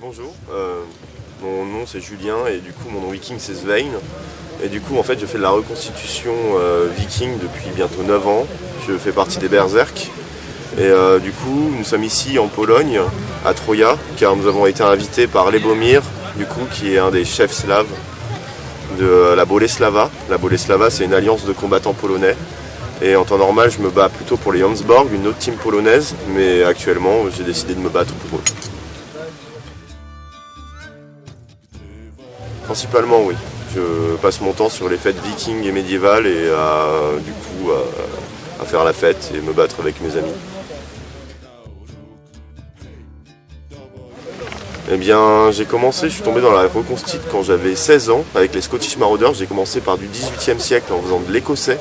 Bonjour, mon nom c'est Julien et du coup mon nom viking c'est Svein. Et du coup en fait je fais de la reconstitution viking depuis bientôt 9 ans. Je fais partie des Berserk. Et du coup nous sommes ici en Pologne, à Troja, car nous avons été invités par Lebomir, du coup qui est un des chefs slaves de la Boleslava. La Boleslava c'est une alliance de combattants polonais. Et en temps normal je me bats plutôt pour les Jonsborg, une autre team polonaise, mais actuellement j'ai décidé de me battre pour eux. Principalement oui, je passe mon temps sur les fêtes vikings et médiévales et à faire la fête et me battre avec mes amis. Eh bien j'ai commencé, je suis tombé dans la reconstitution quand j'avais 16 ans avec les Scottish Marauders. J'ai commencé par du 18e siècle en faisant de l'écossais.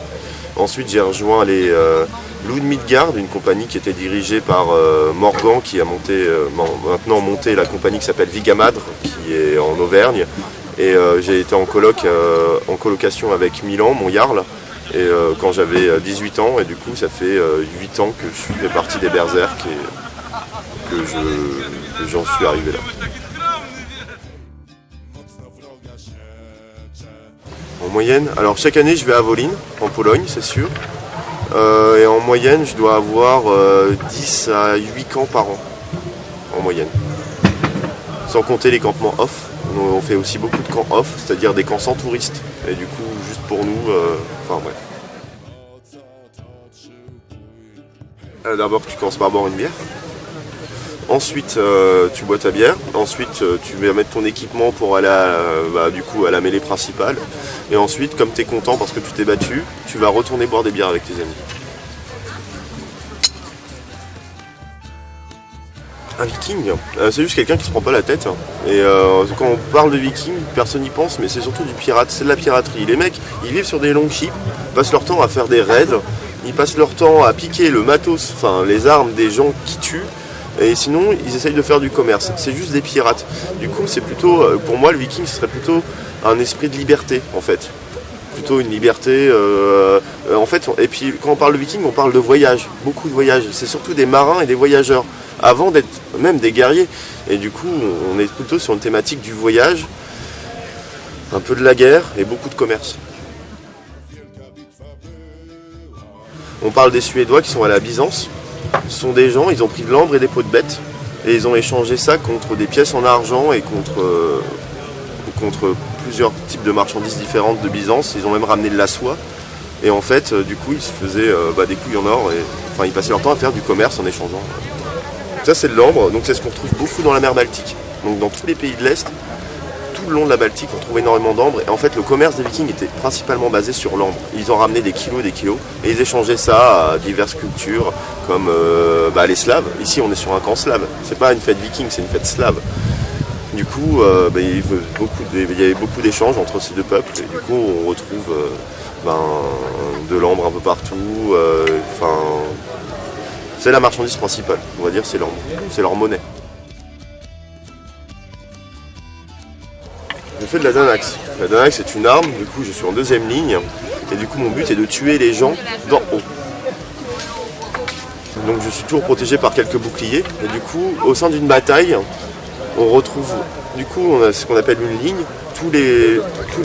Ensuite j'ai rejoint les Loups de Midgard, une compagnie qui était dirigée par Morgan qui a maintenant monté la compagnie qui s'appelle Vigamadre qui est en Auvergne. Et j'ai été en colocation avec Milan, mon Jarl, et quand j'avais 18 ans, et du coup ça fait 8 ans que je fais partie des Berserk et que j'en suis arrivé là. En moyenne, alors chaque année je vais à Wolin, en Pologne c'est sûr, et en moyenne je dois avoir 10 à 8 camps par an, en moyenne, sans compter les campements off. On fait aussi beaucoup de camps off, c'est-à-dire des camps sans touristes. Et du coup, juste pour nous, enfin bref. D'abord, tu commences par boire une bière. Ensuite, tu bois ta bière. Ensuite, tu vas mettre ton équipement pour aller à la mêlée principale. Et ensuite, comme tu es content parce que tu t'es battu, tu vas retourner boire des bières avec tes amis. Un viking, c'est juste quelqu'un qui se prend pas la tête. Et quand on parle de viking, personne n'y pense, mais c'est surtout du pirate, c'est de la piraterie. Les mecs, ils vivent sur des longues ships, passent leur temps à faire des raids, ils passent leur temps à piquer le matos, enfin les armes des gens qui tuent, et sinon ils essayent de faire du commerce. C'est juste des pirates. Du coup, c'est plutôt, pour moi, le viking, ce serait plutôt un esprit de liberté, en fait. Plutôt une liberté, en fait, et puis quand on parle de viking, on parle de voyage, beaucoup de voyages. C'est surtout des marins et des voyageurs, avant d'être même des guerriers. Et du coup, on est plutôt sur une thématique du voyage, un peu de la guerre et beaucoup de commerce. On parle des Suédois qui sont allés à Byzance. Ce sont des gens, ils ont pris de l'ambre et des peaux de bête, et ils ont échangé ça contre des pièces en argent et contre plusieurs types de marchandises différentes de Byzance. Ils ont même ramené de la soie. Et en fait, du coup, ils se faisaient des couilles en or. Ils passaient leur temps à faire du commerce en échangeant. Ça, c'est de l'ambre. Donc c'est ce qu'on retrouve beaucoup dans la mer Baltique. Donc dans tous les pays de l'Est, tout le long de la Baltique, on trouve énormément d'ambre. Et en fait, le commerce des Vikings était principalement basé sur l'ambre. Ils en ramenaient des kilos, et ils échangeaient ça à diverses cultures, comme les Slaves. Ici, on est sur un camp slave. C'est pas une fête viking, c'est une fête slave. Du coup, il y avait beaucoup d'échanges entre ces deux peuples. Et du coup, on retrouve de l'ambre un peu partout. C'est la marchandise principale, on va dire, c'est l'ambre. C'est leur monnaie. Je fais de la Danax. La Danax c'est une arme, du coup je suis en deuxième ligne. Et du coup mon but est de tuer les gens d'en haut. Donc je suis toujours protégé par quelques boucliers. Et du coup, au sein d'une bataille, on retrouve, on a ce qu'on appelle une ligne. Tous les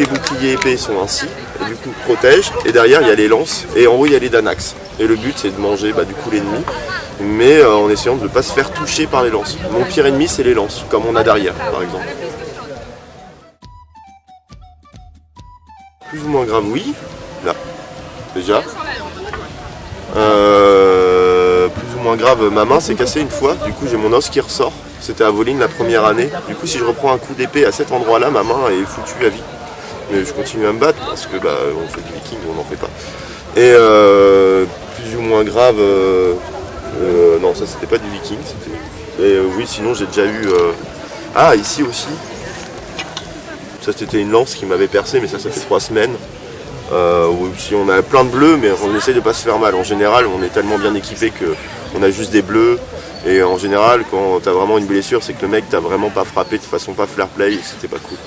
boucliers épais sont ainsi, et du coup protègent. Et derrière il y a les lances, et en haut il y a les Danax. Et le but c'est de manger l'ennemi, mais en essayant de ne pas se faire toucher par les lances. Mon pire ennemi c'est les lances, comme on a derrière par exemple. Plus ou moins grave, oui, là, déjà. Plus ou moins grave, ma main s'est cassée une fois, du coup j'ai mon os qui ressort. C'était à Wolin la première année. Du coup si je reprends un coup d'épée à cet endroit-là, ma main est foutue à vie. Mais je continue à me battre parce que on fait du viking, on n'en fait pas. Et plus ou moins grave, non ça c'était pas du viking. Et oui sinon j'ai déjà eu... ici aussi. Ça c'était une lance qui m'avait percé, mais ça fait 3 semaines. Si on a plein de bleus, mais on essaie de pas se faire mal. En général, on est tellement bien équipé qu'on a juste des bleus Et en général, quand t'as vraiment une blessure, c'est que le mec t'a vraiment pas frappé de façon pas fair play et c'était pas cool.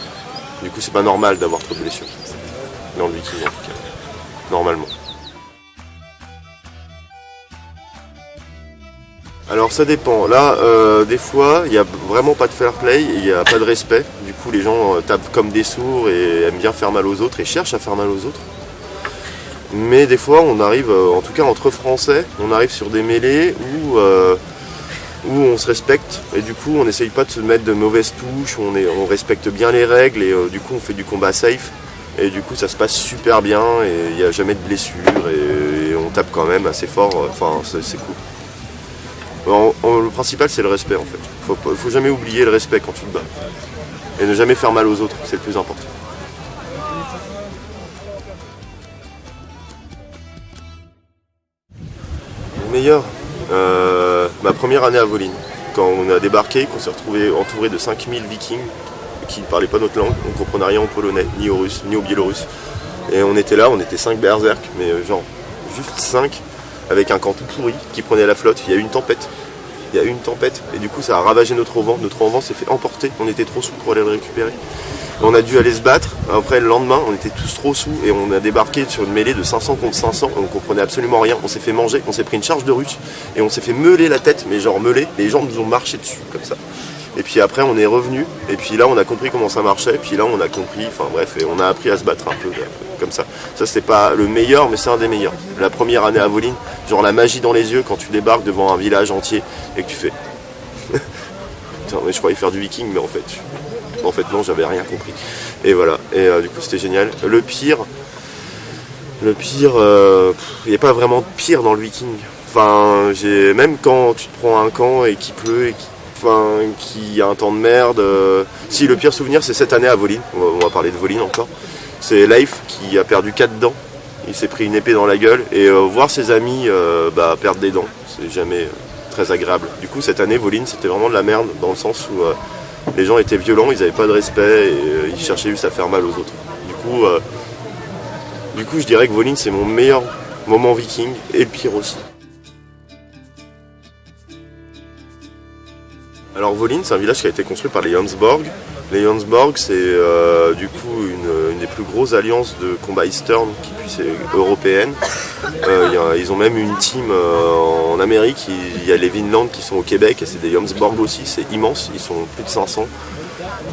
Du coup, c'est pas normal d'avoir trop de blessures. Dans le viking en tout cas. Normalement. Alors ça dépend. Là, des fois, il n'y a vraiment pas de fair play, il n'y a pas de respect. Du coup, les gens tapent comme des sourds et aiment bien faire mal aux autres et cherchent à faire mal aux autres. Mais des fois, on arrive, en tout cas entre Français, on arrive sur des mêlées où on se respecte et du coup, on n'essaye pas de se mettre de mauvaises touches, on respecte bien les règles et du coup, on fait du combat safe. Et du coup, ça se passe super bien et il n'y a jamais de blessures et on tape quand même assez fort. Enfin, c'est cool. Le principal, c'est le respect en fait. Faut jamais oublier le respect quand tu te bats. Et ne jamais faire mal aux autres, c'est le plus important. Le meilleur, ma première année à Volyn. Quand on a débarqué, qu'on s'est retrouvé entouré de 5000 vikings qui ne parlaient pas notre langue, on ne comprenait rien au polonais, ni au russe, ni au biélorusse. Et on était là, on était 5 berserk, mais genre juste 5, avec un camp tout pourri qui prenait la flotte. Il y a eu une tempête. Et du coup ça a ravagé notre auvent. Notre auvent s'est fait emporter, on était trop sous pour aller le récupérer. On a dû aller se battre. Après le lendemain, on était tous trop sous et on a débarqué sur une mêlée de 500 contre 500 et on comprenait absolument rien. On s'est fait manger, on s'est pris une charge de russe et on s'est fait meuler la tête, mais genre meuler. Les gens nous ont marché dessus comme ça. Et puis après on est revenu et puis là on a compris comment ça marchait. Et puis là on a compris, enfin bref, et on a appris à se battre un peu comme ça. Ça c'était pas le meilleur, mais c'est un des meilleurs. La première année à Volyn, genre la magie dans les yeux quand tu débarques devant un village entier et que tu fais. Putain, mais je croyais faire du viking, mais en fait non, j'avais rien compris. Et voilà, et du coup c'était génial. Le pire, il n'y a pas vraiment de pire dans le viking. Enfin, même quand tu te prends un camp et qu'il pleut et qu'il y a un temps de merde. Si, le pire souvenir c'est cette année à Volyn, on va parler de Volyn encore. C'est Leif qui a perdu 4 dents. Il s'est pris une épée dans la gueule et voir ses amis perdre des dents, c'est jamais très agréable. Du coup cette année Volyn c'était vraiment de la merde dans le sens où les gens étaient violents, ils n'avaient pas de respect et ils cherchaient juste à faire mal aux autres. Du coup je dirais que Volyn c'est mon meilleur moment viking et le pire aussi. Alors Volyn c'est un village qui a été construit par les Jomsborg. Les Jomsborg c'est du coup une des plus grosses alliances de combat eastern qui puisse être européenne. Ils ont même une team en Amérique, il y a les Vinland qui sont au Québec et c'est des Jomsborg aussi, c'est immense, ils sont plus de 500.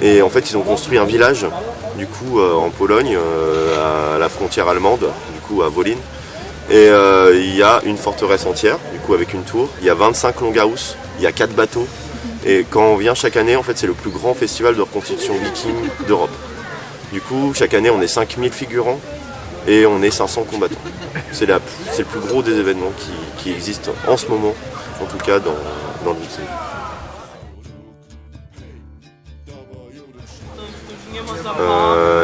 Et en fait ils ont construit un village du coup en Pologne à la frontière allemande, du coup à Volyn. Et il y a une forteresse entière, du coup avec une tour, il y a 25 longhouse, il y a 4 bateaux. Et quand on vient chaque année, en fait, c'est le plus grand festival de reconstitution viking d'Europe. Du coup, chaque année, on est 5000 figurants et on est 500 combattants. C'est le plus gros des événements qui existent en ce moment, en tout cas dans le viking.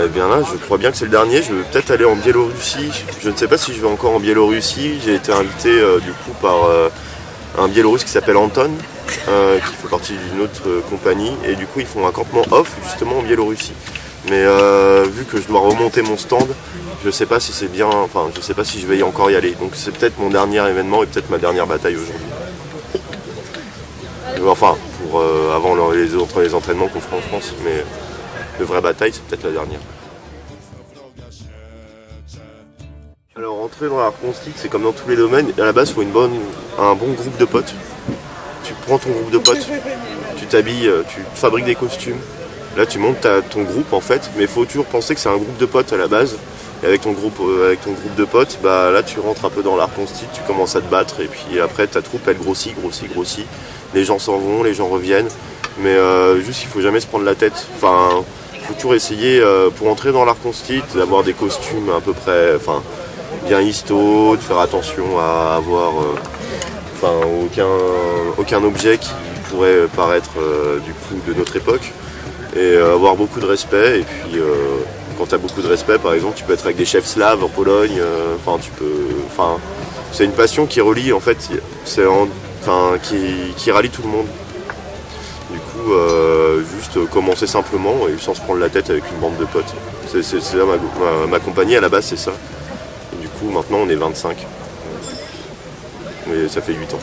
Et bien là, je crois bien que c'est le dernier. Je vais peut-être aller en Biélorussie. Je ne sais pas si je vais encore en Biélorussie. J'ai été invité du coup par un Biélorusse qui s'appelle Anton. Qui fait partie d'une autre compagnie et du coup ils font un campement off justement en Biélorussie. Mais vu que je dois remonter mon stand, je sais pas si c'est bien, enfin je sais pas si je vais encore y aller. Donc c'est peut-être mon dernier événement et peut-être ma dernière bataille aujourd'hui. Enfin pour avant les entraînements qu'on fera en France, mais de vraie bataille c'est peut-être la dernière. Alors entrer dans l'art constit c'est comme dans tous les domaines, à la base il faut un bon groupe de potes. Tu prends ton groupe de potes, tu t'habilles, tu fabriques des costumes. Là, tu montes ton groupe en fait, mais il faut toujours penser que c'est un groupe de potes à la base. Et avec ton groupe de potes, là, tu rentres un peu dans l'art constit, tu commences à te battre. Et puis après, ta troupe, elle grossit. Les gens s'en vont, les gens reviennent. Mais juste, il faut jamais se prendre la tête. Enfin, il faut toujours essayer, pour entrer dans l'art constit, d'avoir des costumes à peu près bien histo, de faire attention à avoir... aucun objet qui pourrait paraître du coup de notre époque et avoir beaucoup de respect et puis quand tu as beaucoup de respect par exemple tu peux être avec des chefs slaves en Pologne, c'est une passion qui relie en fait, qui rallie tout le monde. Du coup juste commencer simplement et sans se prendre la tête avec une bande de potes. C'est là ma compagnie à la base c'est ça. Et du coup maintenant on est 25. Mais ça fait 8 ans.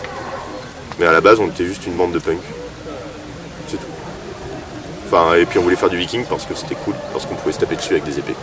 Mais à la base, on était juste une bande de punk. C'est tout. Enfin, et puis on voulait faire du viking parce que c'était cool, parce qu'on pouvait se taper dessus avec des épées.